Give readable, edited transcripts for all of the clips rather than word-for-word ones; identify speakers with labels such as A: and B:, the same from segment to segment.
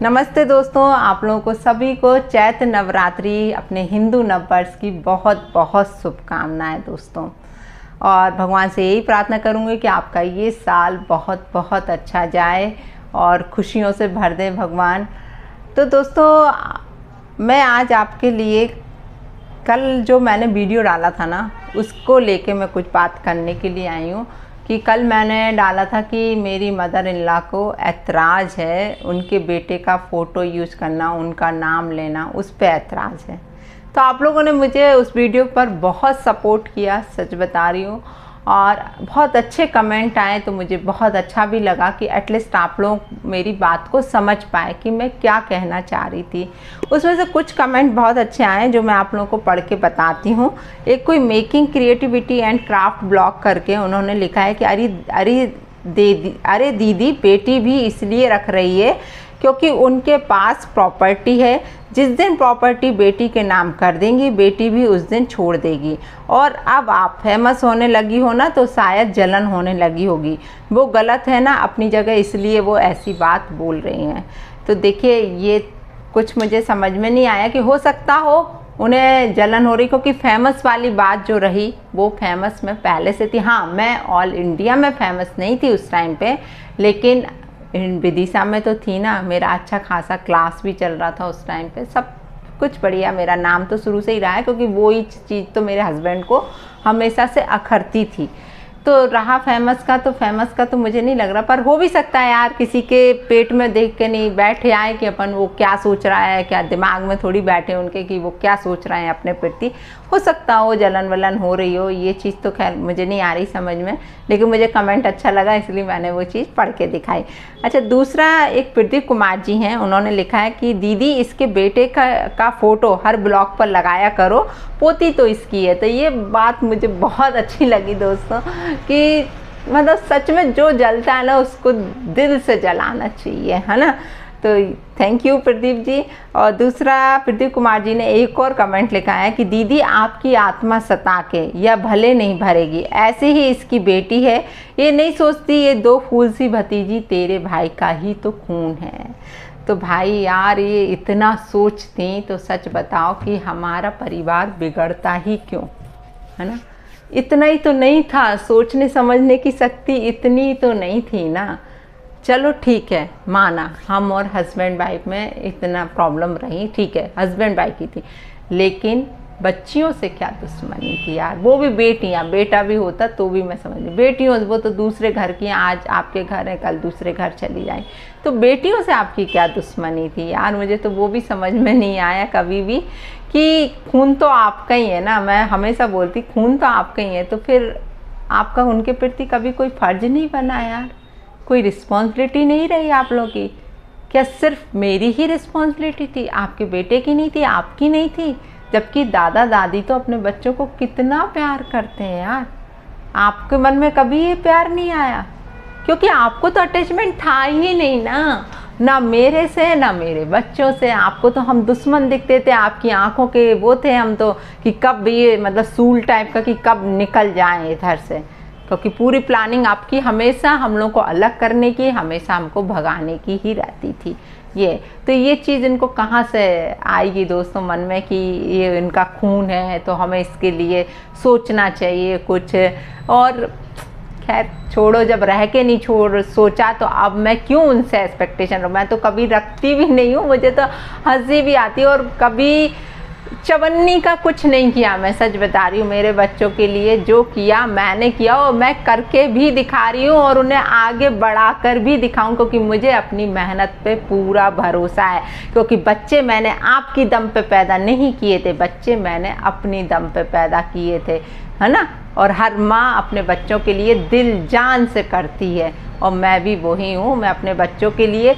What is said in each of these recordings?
A: नमस्ते दोस्तों, आप लोगों को सभी को चैत्र नवरात्रि अपने हिंदू नववर्ष की बहुत बहुत शुभकामनाएं दोस्तों। और भगवान से यही प्रार्थना करूंगी कि आपका ये साल बहुत बहुत अच्छा जाए और खुशियों से भर दे भगवान। तो दोस्तों, मैं आज आपके लिए कल जो मैंने वीडियो डाला था ना, उसको लेके मैं कुछ बात करने के लिए आई हूँ। कि कल मैंने डाला था कि मेरी मदर इन लॉ को ऐतराज़ है, उनके बेटे का फ़ोटो यूज़ करना, उनका नाम लेना, उस पर ऐतराज़ है। तो आप लोगों ने मुझे उस वीडियो पर बहुत सपोर्ट किया, सच बता रही हूँ, और बहुत अच्छे कमेंट आए। तो मुझे बहुत अच्छा भी लगा कि एटलीस्ट आप लोग मेरी बात को समझ पाए कि मैं क्या कहना चाह रही थी। उसमें से कुछ कमेंट बहुत अच्छे आए जो मैं आप लोगों को पढ़ के बताती हूँ। एक कोई making creativity and craft blog करके उन्होंने लिखा है कि अरे दीदी, बेटी भी इसलिए रख रही है क्योंकि उनके पास प्रॉपर्टी है। जिस दिन प्रॉपर्टी बेटी के नाम कर देंगी, बेटी भी उस दिन छोड़ देगी। और अब आप फेमस होने लगी हो ना, तो शायद जलन होने लगी होगी। वो गलत है ना अपनी जगह, इसलिए वो ऐसी बात बोल रही हैं। तो देखिए, ये कुछ मुझे समझ में नहीं आया कि हो सकता हो उन्हें जलन हो रही, क्योंकि फेमस वाली बात जो रही वो फेमस में पहले से थी। हाँ, मैं ऑल इंडिया में फेमस नहीं थी उस टाइम पे, लेकिन विदिशा में तो थी ना। मेरा अच्छा खासा क्लास भी चल रहा था उस टाइम पे, सब कुछ बढ़िया। मेरा नाम तो शुरू से ही रहा है, क्योंकि वो ही चीज़ तो मेरे हस्बैंड को हमेशा से अखरती थी। तो रहा फेमस का तो मुझे नहीं लग रहा, पर हो भी सकता है यार, किसी के पेट में देख के नहीं बैठे आए कि अपन वो क्या सोच रहा है, क्या दिमाग में थोड़ी बैठे उनके कि वो क्या सोच रहे हैं अपने प्रति। हो सकता हो जलन वलन हो रही हो, ये चीज़ तो खैर मुझे नहीं आ रही समझ में, लेकिन मुझे कमेंट अच्छा लगा इसलिए मैंने वो चीज़ पढ़ के दिखाई। अच्छा, दूसरा एक प्रदीप कुमार जी हैं, उन्होंने लिखा है कि दीदी, इसके बेटे का फ़ोटो हर ब्लॉग पर लगाया करो, पोती तो इसकी है। तो ये बात मुझे बहुत अच्छी लगी दोस्तों, कि मतलब सच में जो जलता है ना, उसको दिल से जलाना चाहिए, है ना। तो थैंक यू प्रदीप जी। और दूसरा प्रदीप कुमार जी ने एक और कमेंट लिखा है कि दीदी, आपकी आत्मा सता के या भले नहीं भरेगी, ऐसे ही इसकी बेटी है, ये नहीं सोचती ये दो फूल सी भतीजी तेरे भाई का ही तो खून है। तो भाई यार, ये इतना सोचती तो सच बताओ कि हमारा परिवार बिगड़ता ही क्यों, है ना। इतना ही तो नहीं था, सोचने समझने की शक्ति इतनी तो नहीं थी ना। चलो ठीक है, माना हम और हस्बैंड वाइफ में इतना प्रॉब्लम रही, ठीक है, हस्बैंड वाइफ की थी, लेकिन बच्चियों से क्या दुश्मनी थी यार। वो भी बेटियां, बेटा भी होता तो भी मैं समझ ली, बेटियों वो तो दूसरे घर की, आज आपके घर है कल दूसरे घर चली जाए, तो बेटियों से आपकी क्या दुश्मनी थी यार। मुझे तो वो भी समझ में नहीं आया कभी भी, कि खून तो आपका ही है ना। मैं हमेशा बोलती खून तो आपका ही है, तो फिर आपका उनके प्रति कभी कोई फ़र्ज नहीं बना यार, कोई रिस्पॉन्सिबिलिटी नहीं रही आप लोगों की। क्या सिर्फ मेरी ही रिस्पॉन्सिबिलिटी थी, आपके बेटे की नहीं थी, आपकी नहीं थी? जबकि दादा दादी तो अपने बच्चों को कितना प्यार करते हैं यार। आपके मन में कभी ये प्यार नहीं आया? क्योंकि आपको तो अटैचमेंट था ही नहीं ना मेरे से ना मेरे बच्चों से। आपको तो हम दुश्मन दिखते थे, आपकी आंखों के वो थे हम तो, कि कब ये मतलब सूल टाइप का, कि कब निकल जाएं इधर से। क्योंकि पूरी प्लानिंग आपकी हमेशा हम लोग को अलग करने की, हमेशा हमको भगाने की ही रहती थी। ये चीज़ इनको कहाँ से आएगी दोस्तों मन में कि ये इनका खून है तो हमें इसके लिए सोचना चाहिए कुछ। और खैर छोड़ो, जब रह के नहीं सोचा तो अब मैं क्यों उनसे एक्सपेक्टेशन मैं तो कभी रखती भी नहीं हूँ। मुझे तो हंसी भी आती है, और कभी चवन्नी का कुछ नहीं किया। मैं सच बता रही हूँ, मेरे बच्चों के लिए जो किया मैंने किया, और मैं करके भी दिखा रही हूँ, और उन्हें आगे बढ़ाकर भी दिखाऊं, क्योंकि मुझे अपनी मेहनत पे पूरा भरोसा है। क्योंकि बच्चे मैंने आपकी दम पे पैदा नहीं किए थे, बच्चे मैंने अपनी दम पे पैदा किए थे, है ना। और हर माँ अपने बच्चों के लिए दिल जान से करती है, और मैं भी वही हूँ। मैं अपने बच्चों के लिए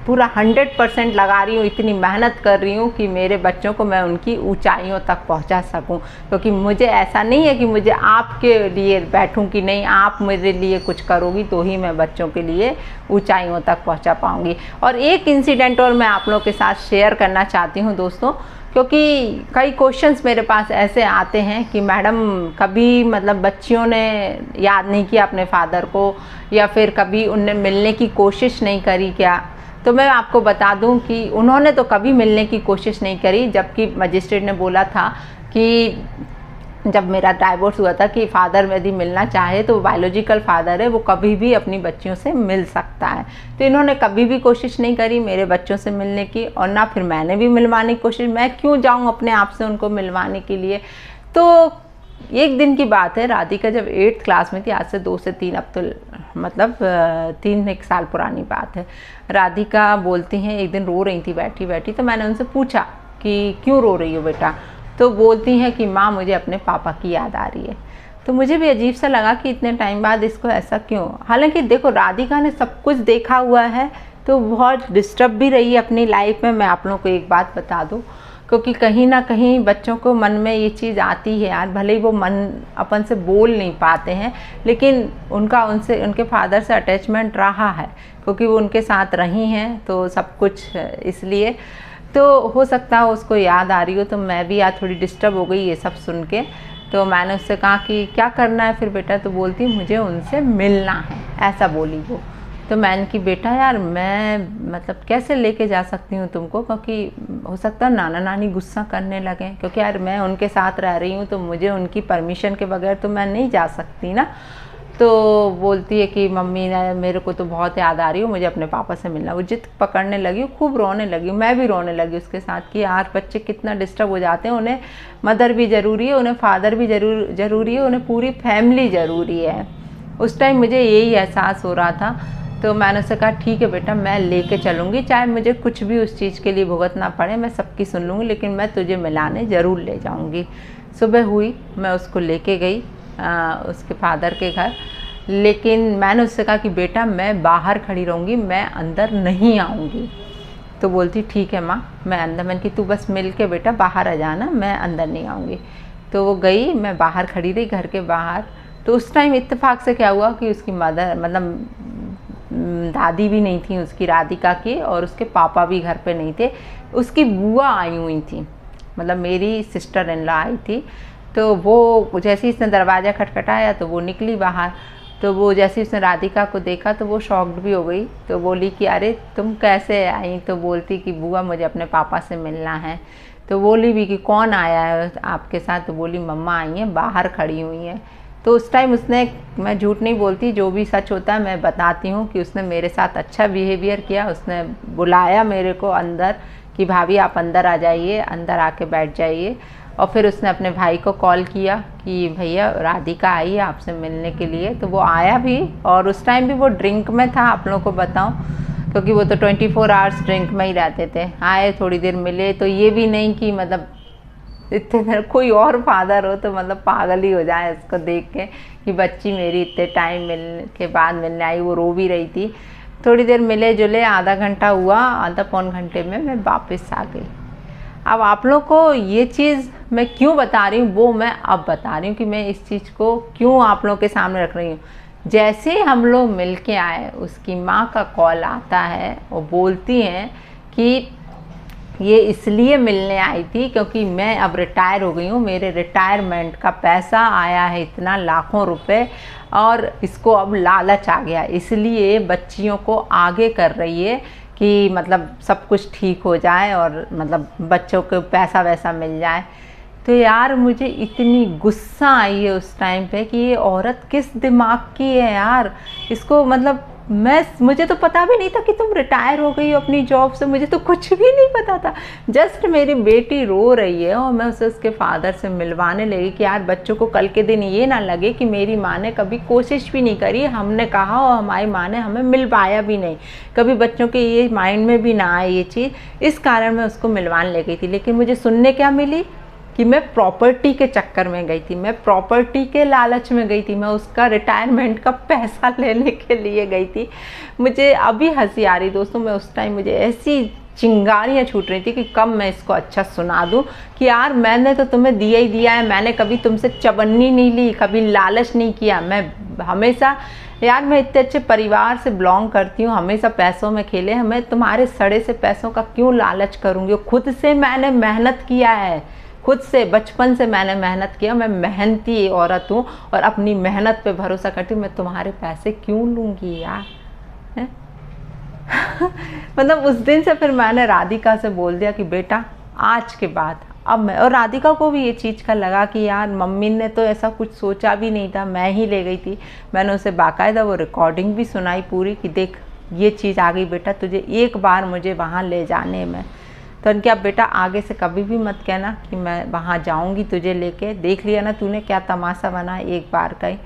A: पूरा 100% लगा रही हूँ, इतनी मेहनत कर रही हूँ कि मेरे बच्चों को मैं उनकी ऊंचाइयों तक पहुँचा सकूँ। क्योंकि मुझे ऐसा नहीं है कि मुझे आपके लिए बैठूँ कि नहीं आप मेरे लिए कुछ करोगी तो ही मैं बच्चों के लिए ऊंचाइयों तक पहुँचा पाऊँगी। और एक इंसिडेंट और मैं आप लोगों के साथ शेयर करना चाहती हूँ दोस्तों, क्योंकि कई क्वेश्चंस मेरे पास ऐसे आते हैं कि मैडम कभी मतलब बच्चियों ने याद नहीं किया अपने फादर को, या फिर कभी उनने मिलने की कोशिश नहीं करी क्या। तो मैं आपको बता दूं कि उन्होंने तो कभी मिलने की कोशिश नहीं करी, जबकि मजिस्ट्रेट ने बोला था कि जब मेरा डाइवोर्स हुआ था कि फादर यदि मिलना चाहे तो बायोलॉजिकल फादर है, वो कभी भी अपनी बच्चियों से मिल सकता है। तो इन्होंने कभी भी कोशिश नहीं करी मेरे बच्चों से मिलने की, और ना फिर मैंने भी मिलवाने की कोशिश, मैं क्यों जाऊं अपने आप से उनको मिलवाने के लिए। तो एक दिन की बात है, राधिका जब 8th क्लास में थी, आज से 2 से 3, अब तो मतलब 3 साल पुरानी बात है। राधिका बोलती हैं, एक दिन रो रही थी बैठी बैठी, तो मैंने उनसे पूछा कि क्यों रो रही हो बेटा। तो बोलती हैं कि माँ मुझे अपने पापा की याद आ रही है। तो मुझे भी अजीब सा लगा कि इतने टाइम बाद इसको ऐसा क्यों। हालांकि देखो राधिका ने सब कुछ देखा हुआ है, तो बहुत डिस्टर्ब भी रही है अपनी लाइफ में। मैं आप लोगों को एक बात बता दूं, क्योंकि कहीं ना कहीं बच्चों को मन में ये चीज़ आती है यार, भले ही वो मन अपन से बोल नहीं पाते हैं, लेकिन उनका उनके फादर से अटैचमेंट रहा है, क्योंकि वो उनके साथ रही हैं, तो सब कुछ इसलिए तो हो सकता है उसको याद आ रही हो। तो मैं भी यार थोड़ी डिस्टर्ब हो गई ये सब सुन के। तो मैंने उससे कहा कि क्या करना है फिर बेटा, तो बोलती मुझे उनसे मिलना है, ऐसा बोली वो। तो मैंने कि बेटा यार मैं मतलब कैसे लेके जा सकती हूँ तुमको, क्योंकि हो सकता है नाना नानी गुस्सा करने लगे, क्योंकि यार मैं उनके साथ रह रही हूँ, तो मुझे उनकी परमिशन के बगैर तो मैं नहीं जा सकती ना। तो बोलती है कि मम्मी ने मेरे को तो बहुत याद आ रही हो, मुझे अपने पापा से मिलना। वो जिद पकड़ने लगी, खूब रोने लगी, मैं भी रोने लगी उसके साथ कि यार बच्चे कितना डिस्टर्ब हो जाते हैं, उन्हें मदर भी ज़रूरी है, उन्हें फादर भी ज़रूरी है, उन्हें पूरी फैमिली ज़रूरी है। उस टाइम मुझे यही एहसास हो रहा था। तो मैंने उससे कहा ठीक है बेटा मैं लेके चलूँगी, चाहे मुझे कुछ भी उस चीज़ के लिए भुगतना पड़े, मैं सबकी सुन लूँगी, लेकिन मैं तुझे मिलाने ज़रूर ले जाऊँगी। सुबह हुई, मैं उसको लेके गई उसके फादर के घर, लेकिन मैंने उससे कहा कि बेटा मैं बाहर खड़ी रहूँगी, मैं अंदर नहीं आऊँगी। तो बोलती ठीक है माँ मैं अंदर। मैंने कि तू बस मिल के बेटा बाहर आ जाना, मैं अंदर नहीं आऊँगी। तो वो गई, मैं बाहर खड़ी रही घर के बाहर। तो उस टाइम इत्तेफाक से क्या हुआ कि उसकी मदर मतलब दादी भी नहीं थी उसकी राधिका की, और उसके पापा भी घर पे नहीं थे। उसकी बुआ आई हुई थी, मतलब मेरी सिस्टर इन लॉ आई थी। तो वो जैसे ही इसने दरवाज़ा खटखटाया तो वो निकली बाहर। तो वो जैसे उसने राधिका को देखा तो वो शॉक्ड भी हो गई। तो बोली कि अरे तुम कैसे आई। तो बोलती कि बुआ मुझे अपने पापा से मिलना है। तो बोली भी कि कौन आया है आपके साथ। तो बोली मम्मा आई हैं, बाहर खड़ी हुई हैं। तो उस टाइम उसने, मैं झूठ नहीं बोलती, जो भी सच होता है मैं बताती हूँ, कि उसने मेरे साथ अच्छा बिहेवियर किया। उसने बुलाया मेरे को अंदर कि भाभी आप अंदर आ जाइए, अंदर आके बैठ जाइए। और फिर उसने अपने भाई को कॉल किया कि भैया राधिका आई है आपसे मिलने के लिए। तो वो आया भी, और उस टाइम भी वो ड्रिंक में था, आप लोगों को बताऊं, क्योंकि वो तो 24 आवर्स ड्रिंक में ही रहते थे। आए, थोड़ी देर मिले, तो ये भी नहीं कि मतलब इतने देर कोई और फादर हो तो मतलब पागल ही हो जाए इसको देख के कि बच्ची मेरी इतने टाइम मिलने के बाद मिलने आई। वो रो भी रही थी। थोड़ी देर मिले जुले, आधा घंटा हुआ, आधा पौन घंटे में मैं वापस आ गई। अब आप लोग को ये चीज़ मैं क्यों बता रही हूँ वो मैं अब बता रही हूँ कि मैं इस चीज़ को क्यों आप लोगों के सामने रख रही हूँ। जैसे हम लोग मिल के आए, उसकी माँ का कॉल आता है, वो बोलती हैं कि ये इसलिए मिलने आई थी क्योंकि मैं अब रिटायर हो गई हूँ, मेरे रिटायरमेंट का पैसा आया है इतना लाखों रुपए, और इसको अब लालच आ गया, इसलिए बच्चियों को आगे कर रही है कि मतलब सब कुछ ठीक हो जाए और मतलब बच्चों को पैसा वैसा मिल जाए। तो यार मुझे इतनी गुस्सा आई है उस टाइम पे कि ये औरत किस दिमाग की है यार। इसको मतलब मुझे तो पता भी नहीं था कि तुम रिटायर हो गई हो अपनी जॉब से, मुझे तो कुछ भी नहीं पता था। जस्ट मेरी बेटी रो रही है और मैं उसे उसके फादर से मिलवाने लगी कि यार बच्चों को कल के दिन ये ना लगे कि मेरी माँ ने कभी कोशिश भी नहीं करी, हमने कहा और हमारी माँ ने हमें मिलवाया भी नहीं, कभी बच्चों के ये माइंड में भी ना आए ये चीज़। इस कारण मैं उसको मिलवाने ले गई थी। लेकिन मुझे सुनने क्या मिली कि मैं प्रॉपर्टी के चक्कर में गई थी, मैं प्रॉपर्टी के लालच में गई थी, मैं उसका रिटायरमेंट का पैसा लेने के लिए गई थी। मुझे अभी हंसी आ रही दोस्तों, मैं उस टाइम मुझे ऐसी चिंगारियाँ छूट रही थी कि कब मैं इसको अच्छा सुना दूं कि यार मैंने तो तुम्हें दिया ही दिया है, मैंने कभी तुमसे चवन्नी नहीं ली, कभी लालच नहीं किया। मैं हमेशा यार मैं इतने अच्छे परिवार से बिलोंग करती हूँ, हमेशा पैसों में खेले हैं, मैं तुम्हारे सड़े से पैसों का क्यों लालच करूँगी। खुद से मैंने मेहनत किया है, खुद से बचपन से मैंने मेहनत किया, मैं मेहनती औरत हूँ और अपनी मेहनत पे भरोसा करती हूँ, मैं तुम्हारे पैसे क्यों लूँगी यार है? मतलब उस दिन से फिर मैंने राधिका से बोल दिया कि बेटा आज के बाद अब मैं, और राधिका को भी ये चीज़ का लगा कि यार मम्मी ने तो ऐसा कुछ सोचा भी नहीं था, मैं ही ले गई थी। मैंने उसे बाकायदा वो रिकॉर्डिंग भी सुनाई पूरी कि देख ये चीज़ आ गई बेटा, तुझे एक बार मुझे वहाँ ले जाने में। तो उनके अब बेटा आगे से कभी भी मत कहना कि मैं वहाँ जाऊँगी तुझे लेके, देख लिया ना तूने क्या तमाशा बना एक बार का ही।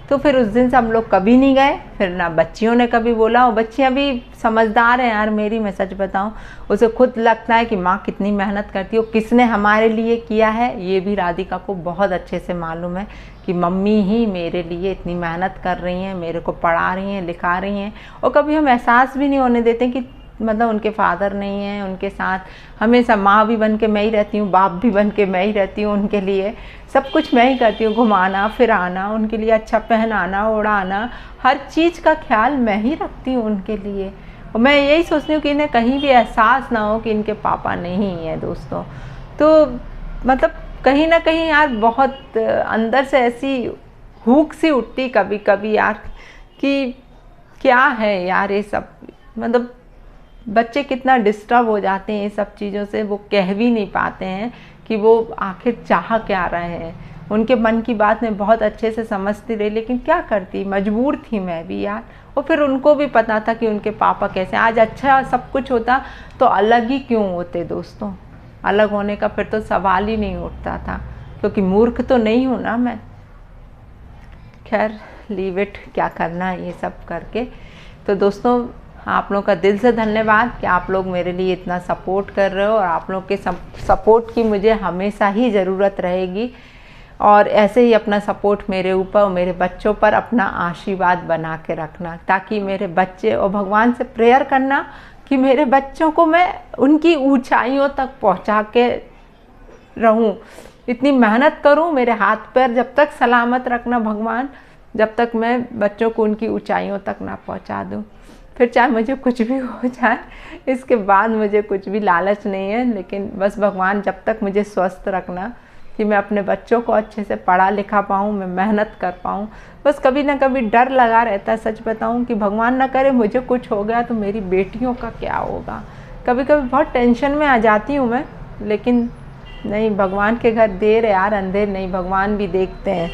A: तो फिर उस दिन से हम लोग कभी नहीं गए। फिर ना बच्चियों ने कभी बोला, और बच्चियाँ भी समझदार हैं यार मेरी, मैं सच बताऊँ उसे खुद लगता है कि माँ कितनी मेहनत करती है, किसने हमारे लिए किया है ये भी राधिका को बहुत अच्छे से मालूम है कि मम्मी ही मेरे लिए इतनी मेहनत कर रही हैं, मेरे को पढ़ा रही हैं, लिखा रही हैं। और कभी हम एहसास भी नहीं होने देते कि मतलब उनके फादर नहीं हैं, उनके साथ हमेशा माँ भी बन के मैं ही रहती हूँ, बाप भी बन के मैं ही रहती हूँ, उनके लिए सब कुछ मैं ही करती हूँ, घुमाना फिराना, उनके लिए अच्छा पहनाना ओढ़ाना, हर चीज़ का ख्याल मैं ही रखती हूँ उनके लिए। और मैं यही सोचती हूँ कि इन्हें कहीं भी एहसास ना हो कि इनके पापा नहीं हैं दोस्तों। तो मतलब कहीं ना कहीं यार बहुत अंदर से ऐसी हुक सी उठती कभी कभी यार कि क्या है यार ये सब, मतलब बच्चे कितना डिस्टर्ब हो जाते हैं ये सब चीज़ों से, वो कह भी नहीं पाते हैं कि वो आखिर चाह क्या रहे हैं। उनके मन की बात मैं बहुत अच्छे से समझती रही, लेकिन क्या करती, मजबूर थी मैं भी यार। और फिर उनको भी पता था कि उनके पापा कैसे, आज अच्छा सब कुछ होता तो अलग ही क्यों होते दोस्तों, अलग होने का फिर तो सवाल ही नहीं उठता था, क्योंकि मूर्ख तो नहीं हूँ ना मैं। खैर लीव इट, क्या करना है ये सब करके। तो दोस्तों आप लोगों का दिल से धन्यवाद कि आप लोग मेरे लिए इतना सपोर्ट कर रहे हो, और आप लोग के सपोर्ट की मुझे हमेशा ही ज़रूरत रहेगी। और ऐसे ही अपना सपोर्ट मेरे ऊपर और मेरे बच्चों पर अपना आशीर्वाद बना के रखना, ताकि मेरे बच्चे, और भगवान से प्रेयर करना कि मेरे बच्चों को मैं उनकी ऊंचाइयों तक पहुंचा के रहूं, इतनी मेहनत करूं, मेरे हाथ पैर जब तक सलामत रखना भगवान, जब तक मैं बच्चों को उनकी ऊंचाइयों तक ना पहुंचा दूं। फिर चाहे मुझे कुछ भी हो जाए, इसके बाद मुझे कुछ भी लालच नहीं है, लेकिन बस भगवान जब तक मुझे स्वस्थ रखना कि मैं अपने बच्चों को अच्छे से पढ़ा लिखा पाऊँ, मैं मेहनत कर पाऊँ। बस कभी ना कभी डर लगा रहता है, सच बताऊँ, कि भगवान ना करे मुझे कुछ हो गया तो मेरी बेटियों का क्या होगा। कभी कभी बहुत टेंशन में आ जाती हूँ मैं, लेकिन नहीं, भगवान के घर देर है यार अंधेर नहीं, भगवान भी देखते हैं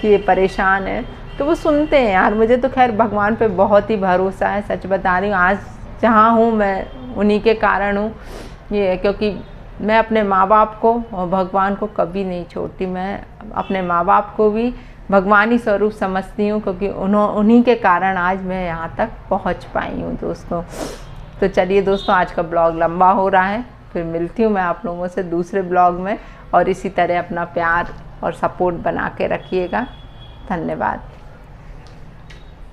A: कि ये परेशान है तो वो सुनते हैं यार। मुझे तो खैर भगवान पे बहुत ही भरोसा है, सच बता रही हूँ। आज जहाँ हूँ मैं उन्हीं के कारण हूँ, ये क्योंकि मैं अपने माँ बाप को और भगवान को कभी नहीं छोड़ती। मैं अपने माँ बाप को भी भगवान ही स्वरूप समझती हूँ, क्योंकि उन्हीं के कारण आज मैं यहाँ तक पहुँच पाई हूँ दोस्तों। तो चलिए दोस्तों, आज का ब्लॉग लंबा हो रहा है, फिर मिलती हूँ मैं आप लोगों से दूसरे ब्लॉग में, और इसी तरह अपना प्यार और सपोर्ट बना के रखिएगा। धन्यवाद।